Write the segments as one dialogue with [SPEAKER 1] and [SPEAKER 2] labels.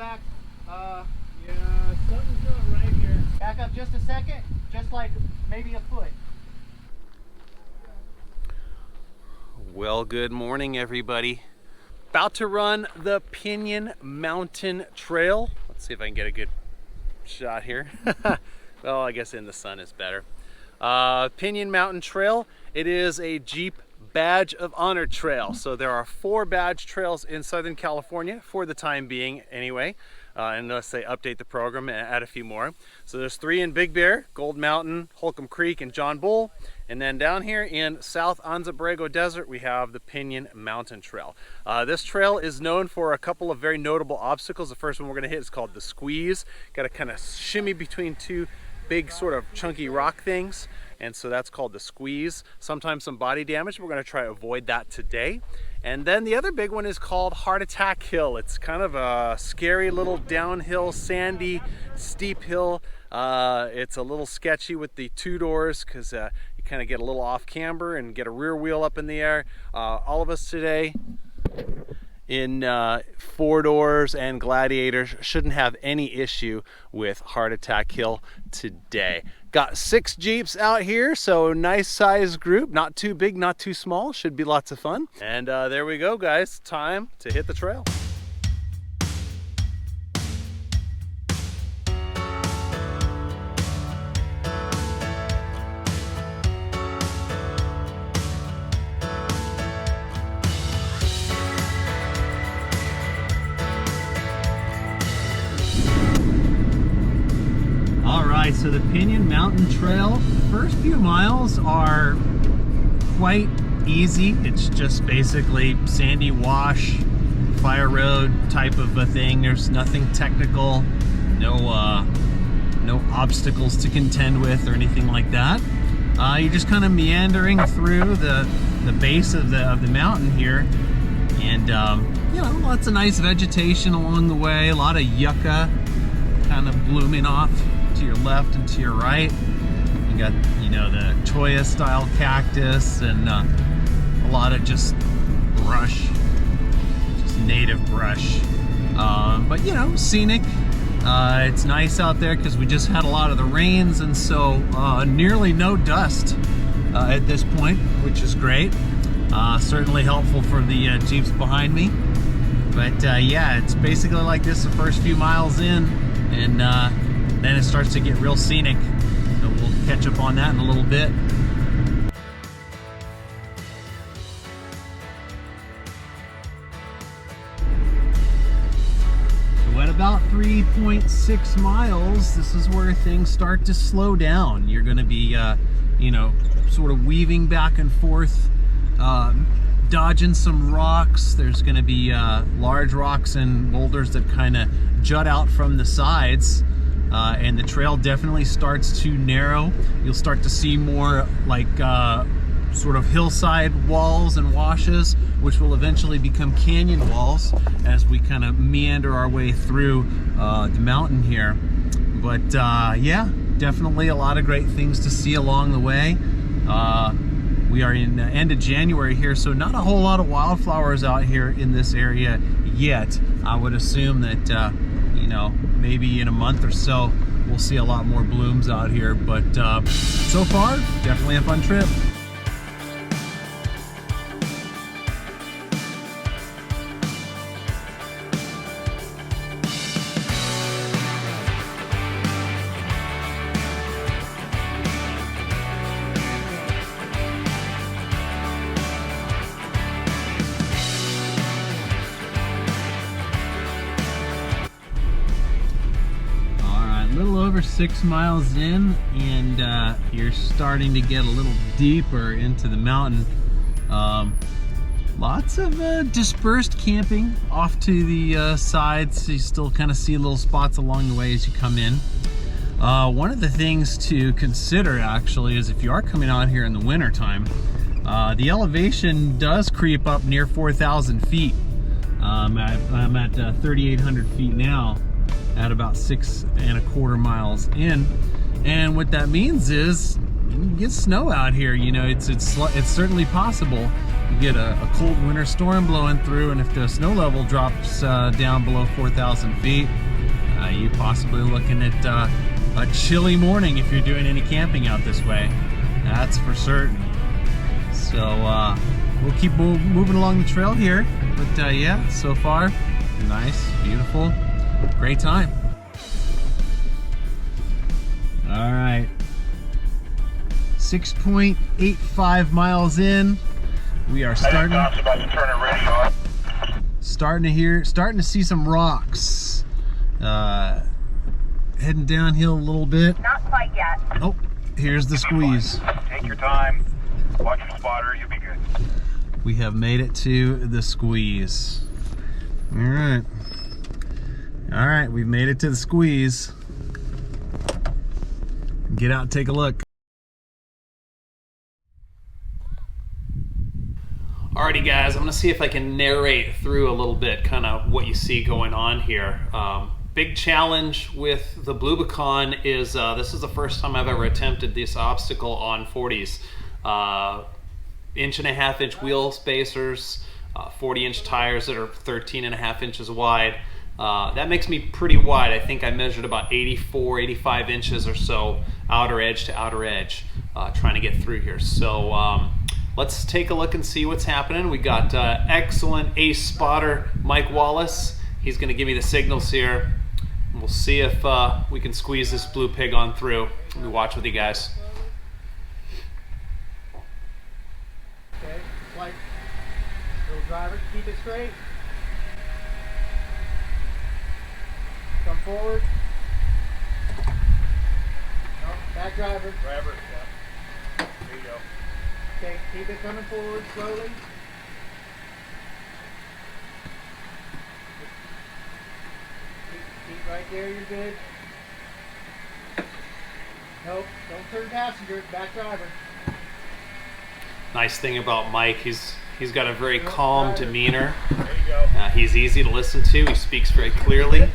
[SPEAKER 1] back.
[SPEAKER 2] Yeah, something's not right here.
[SPEAKER 1] Back up just a second, just like maybe a foot.
[SPEAKER 3] Well, good morning, everybody. About to run the Pinyon Mountain Trail. Let's see if I can get a good shot here. Well, I guess in the sun is better. Pinyon Mountain Trail. It is a Jeep Badge of Honor trail. So there are 4 badge trails in Southern California for the time being anyway, unless they update the program and add a few more. So there's 3 in Big Bear, Gold Mountain, Holcomb Creek, and John Bull. And then down here in South Anza Borrego Desert, we have the Pinyon Mountain Trail. This trail is known for a couple of very notable obstacles. The first one we're gonna hit is called the Squeeze. Got to kind of shimmy between 2 big sort of chunky rock things. And so that's called the Squeeze. Sometimes some body damage. We're gonna try to avoid that today. And then the other big one is called Heart Attack Hill. It's kind of a scary little downhill, sandy, steep hill. It's a little sketchy with the 2 doors because you kind of get a little off camber and get a rear wheel up in the air. All of us today in 4 doors and Gladiators shouldn't have any issue with Heart Attack Hill today. Got 6 Jeeps out here, so nice size group, not too big, not too small, should be lots of fun. And there we go, guys, time to hit the trail. Alright, so the Pinyon Mountain Trail, first few miles are quite easy. It's just basically sandy wash, fire road type of a thing. There's nothing technical, no obstacles to contend with or anything like that. You're just kind of meandering through the base of the mountain here, and you know, lots of nice vegetation along the way, a lot of yucca kind of blooming off to your left and to your right. You got, you know, the cholla style cactus and a lot of just brush, just native brush, but you know, scenic. It's nice out there because we just had a lot of the rains, and so nearly no dust at this point, which is great. Certainly helpful for the Jeeps behind me. But yeah, it's basically like this the first few miles in, and then it starts to get real scenic. So we'll catch up on that in a little bit. So at about 3.6 miles, this is where things start to slow down. You're gonna be, you know, sort of weaving back and forth, dodging some rocks. There's gonna be large rocks and boulders that kind of jut out from the sides. And the trail definitely starts to narrow. You'll start to see more like sort of hillside walls and washes, which will eventually become canyon walls as we kind of meander our way through the mountain here. But yeah, definitely a lot of great things to see along the way. We are in the end of January here, so not a whole lot of wildflowers out here in this area yet. I would assume that you know, maybe in a month or so we'll see a lot more blooms out here, but so far definitely a fun trip. Over 6 miles in, and you're starting to get a little deeper into the mountain. Lots of dispersed camping off to the sides. You still kind of see little spots along the way as you come in. One of the things to consider actually is if you are coming out here in the winter time, the elevation does creep up near 4,000 feet. I'm at 3,800 feet now, at about 6.25 miles in, and what that means is get snow out here. You know, it's certainly possible. You get a cold winter storm blowing through, and if the snow level drops down below 4,000 feet, you possibly looking at a chilly morning if you're doing any camping out this way. That's for certain. So we'll keep moving along the trail here. But yeah, so far, nice, beautiful, great time. All right, 6.85 miles in. We are starting to see some rocks. Heading downhill a little bit.
[SPEAKER 4] Not quite yet.
[SPEAKER 3] Oh, here's the squeeze.
[SPEAKER 5] Take your time. Watch your spotter. You'll be good.
[SPEAKER 3] We have made it to the squeeze. All right. All right, we've made it to the squeeze. Get out and take a look. Alrighty guys, I'm gonna see if I can narrate through a little bit kind of what you see going on here. Big challenge with the Blubicon is this is the first time I've ever attempted this obstacle on 40s. 1.5-inch wheel spacers, 40-inch tires that are 13.5 inches wide. That makes me pretty wide. I think I measured about 84, 85 inches or so, outer edge to outer edge, trying to get through here. So let's take a look and see what's happening. We got excellent ace spotter Mike Wallace. He's going to give me the signals here. We'll see if we can squeeze this blue pig on through. Let me watch with you guys.
[SPEAKER 1] Okay, like little driver, keep it straight. Come forward. No, back driver.
[SPEAKER 5] Driver, yeah. There you go.
[SPEAKER 1] Okay, keep it coming forward slowly. Keep right there, you're good. Nope, don't turn passenger, back driver.
[SPEAKER 3] Nice thing about Mike, he's got a very calm demeanor.
[SPEAKER 5] There you go.
[SPEAKER 3] He's easy to listen to. He speaks very clearly.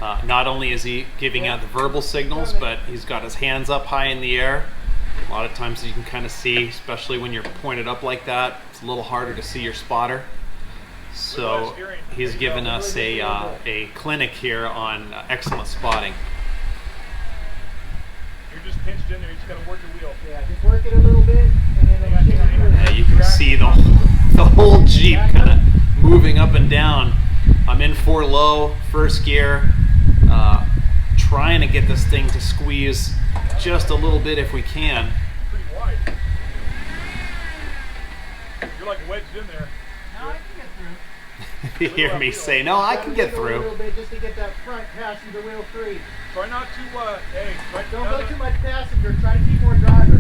[SPEAKER 3] Not only is he giving out the verbal signals, but he's got his hands up high in the air. A lot of times you can kind of see, especially when you're pointed up like that, it's a little harder to see your spotter. So he's given us a clinic here on excellent spotting.
[SPEAKER 5] You're just pinched in there. You just got to work your wheel.
[SPEAKER 1] Yeah, just work it a little bit, and then it'll shift through.
[SPEAKER 3] Yeah, you can see the whole Jeep kind of moving up and down. I'm in 4 low, first gear, trying to get this thing to squeeze just a little bit if we can.
[SPEAKER 5] Pretty wide. You're like wedged in there.
[SPEAKER 1] No, I can get through.
[SPEAKER 3] You hear me say, no, I can get
[SPEAKER 1] A
[SPEAKER 3] through.
[SPEAKER 1] little bit just to get that front passenger wheel free.
[SPEAKER 5] Try not to, hey, try
[SPEAKER 1] Don't go too much passenger. Try to keep more driver.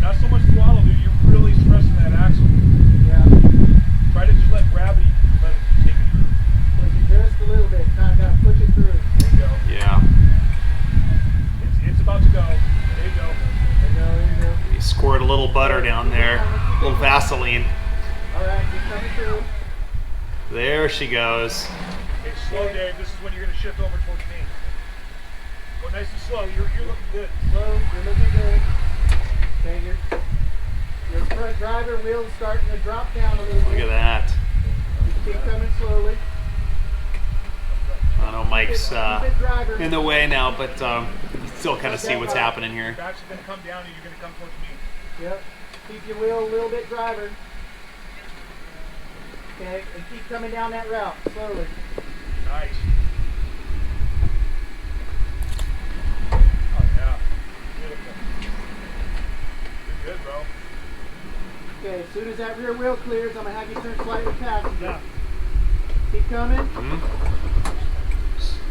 [SPEAKER 5] not so much throttle, dude. You're really stressing that axle.
[SPEAKER 1] Yeah.
[SPEAKER 5] Try to just let gravity let it take it through.
[SPEAKER 1] Push it just a little bit. Kind of got to push it through.
[SPEAKER 5] There you go.
[SPEAKER 3] Yeah.
[SPEAKER 5] It's about to go. There you go.
[SPEAKER 1] There you go.
[SPEAKER 3] You squirt a little butter down there, a little Vaseline.
[SPEAKER 1] All right, keep coming through.
[SPEAKER 3] There she goes.
[SPEAKER 5] Okay, slow, Dave. This is when you're going to shift over towards me. Go nice and slow. You're looking good.
[SPEAKER 1] Slow, you're looking good. Okay, your front driver wheel's starting to drop down a little bit.
[SPEAKER 3] Look at that.
[SPEAKER 1] Keep coming slowly.
[SPEAKER 3] I know Mike's
[SPEAKER 1] Keep it driver.
[SPEAKER 3] in the way now, but you still kind of see what's happening here.
[SPEAKER 5] Your back's going to come down and you're going to come towards me.
[SPEAKER 1] Yep. Keep your wheel a little bit driver. Okay, and keep coming down that route slowly.
[SPEAKER 5] Nice. Oh, yeah. Beautiful. You're good, bro.
[SPEAKER 1] Okay, as soon as that rear wheel clears, I'm going to have you turn slightly passenger.
[SPEAKER 5] Yeah.
[SPEAKER 1] Keep coming.
[SPEAKER 3] Mhm.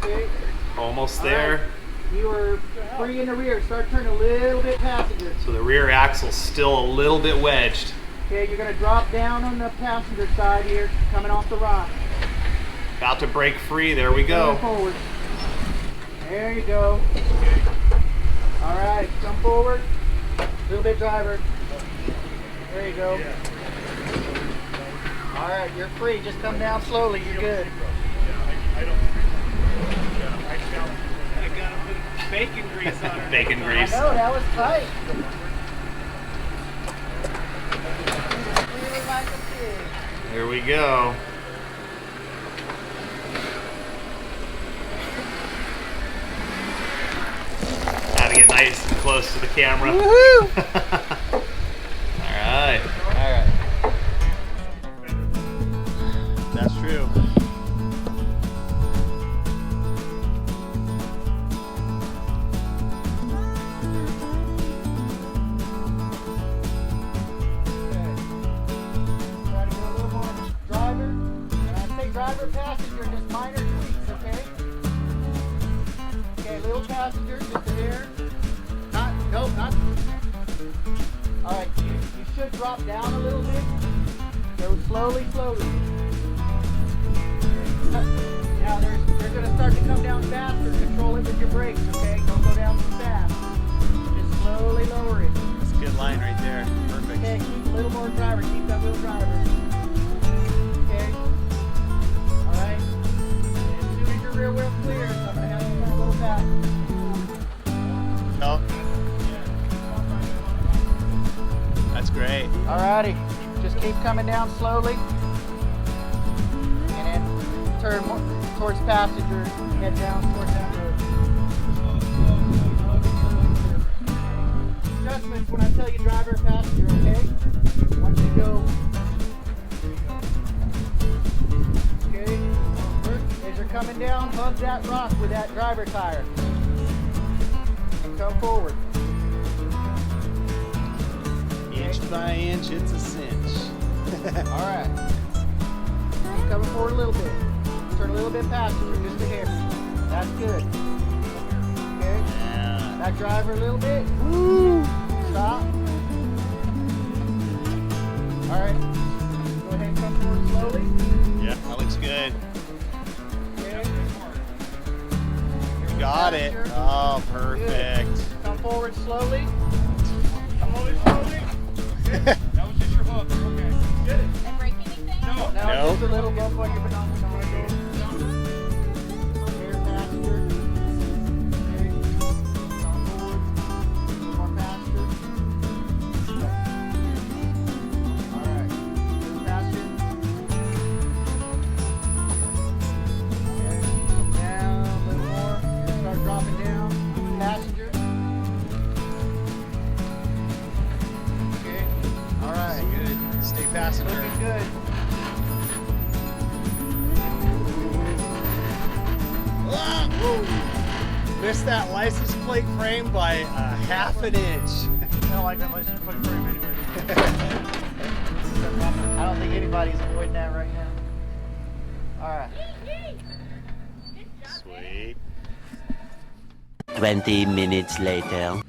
[SPEAKER 1] Okay.
[SPEAKER 3] Almost
[SPEAKER 1] All
[SPEAKER 3] there.
[SPEAKER 1] right. You are free in the rear. Start turning a little bit passenger.
[SPEAKER 3] So the rear axle's still a little bit wedged.
[SPEAKER 1] Okay, you're going to drop down on the passenger side here, coming off the rock.
[SPEAKER 3] About to break free. There we
[SPEAKER 1] Going
[SPEAKER 3] go.
[SPEAKER 1] forward. There you go. All right, come forward. A little bit driver. There you go. All right, you're free. Just come down slowly. You're good.
[SPEAKER 5] Yeah, I don't. Yeah, I got him.
[SPEAKER 2] bacon grease on her.
[SPEAKER 3] Bacon
[SPEAKER 1] I
[SPEAKER 3] grease.
[SPEAKER 1] know, that was tight. Clearly like a pig.
[SPEAKER 3] Here we go. Gotta get nice and close to the camera.
[SPEAKER 1] Woohoo!
[SPEAKER 3] Alright.
[SPEAKER 1] Alright.
[SPEAKER 3] That's true.
[SPEAKER 1] Try to go a little more driver. When I say driver passenger, just minor tweaks, okay? Okay, little passenger, just a hair. Not. Alright, you should drop down a little bit. Go slowly. Now they're going to start to come down faster. Control it with your brakes, okay? Don't go down too fast. Just slowly lower it.
[SPEAKER 3] That's a good line right there. Perfect.
[SPEAKER 1] Okay, keep a little more driver. Keep that little driver. Okay. Alright. As soon as your rear wheel clears, I'm going to have you come a little faster.
[SPEAKER 3] Oh. That's great.
[SPEAKER 1] Alrighty. Just keep coming down slowly. And then turn more towards passenger. Head down towards that road. Adjustments when I tell you driver or passenger, okay? Once you go. Okay. As you're coming down, hug that rock with that driver tire. And come forward.
[SPEAKER 3] Inch by inch, it's a cinch.
[SPEAKER 1] Alright. Keep coming forward a little bit. Turn a little bit passenger, just a hair. That's good. Okay.
[SPEAKER 3] Yeah.
[SPEAKER 1] That driver a little bit. Woo! Stop. Alright. Go ahead and come forward slowly.
[SPEAKER 3] Yeah, that looks good.
[SPEAKER 1] Okay.
[SPEAKER 3] Got it.
[SPEAKER 1] Passenger.
[SPEAKER 3] Oh, perfect.
[SPEAKER 1] Good. Come forward slowly.
[SPEAKER 5] Slowly. That was just your hook. Okay. You did it.
[SPEAKER 4] Did I break anything?
[SPEAKER 5] No.
[SPEAKER 1] Now
[SPEAKER 3] Nope.
[SPEAKER 1] just a little bump on your banana. Here, passenger. Okay. Come forward. A little more passenger. Alright. Little passenger. Okay. Come down a little more. Here, start dropping down. Passenger. Okay. Alright.
[SPEAKER 3] Good. Stay passenger.
[SPEAKER 1] Looking good.
[SPEAKER 3] Missed that license plate frame by a half an inch.
[SPEAKER 5] I don't like that license plate frame anyway.
[SPEAKER 1] I don't think anybody's avoiding that right now. Alright.
[SPEAKER 3] Sweet.
[SPEAKER 6] 20 minutes later.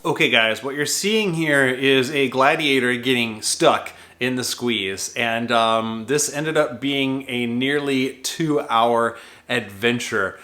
[SPEAKER 3] Okay guys, what you're seeing here is a Gladiator getting stuck in the squeeze, and this ended up being a nearly 2-hour adventure.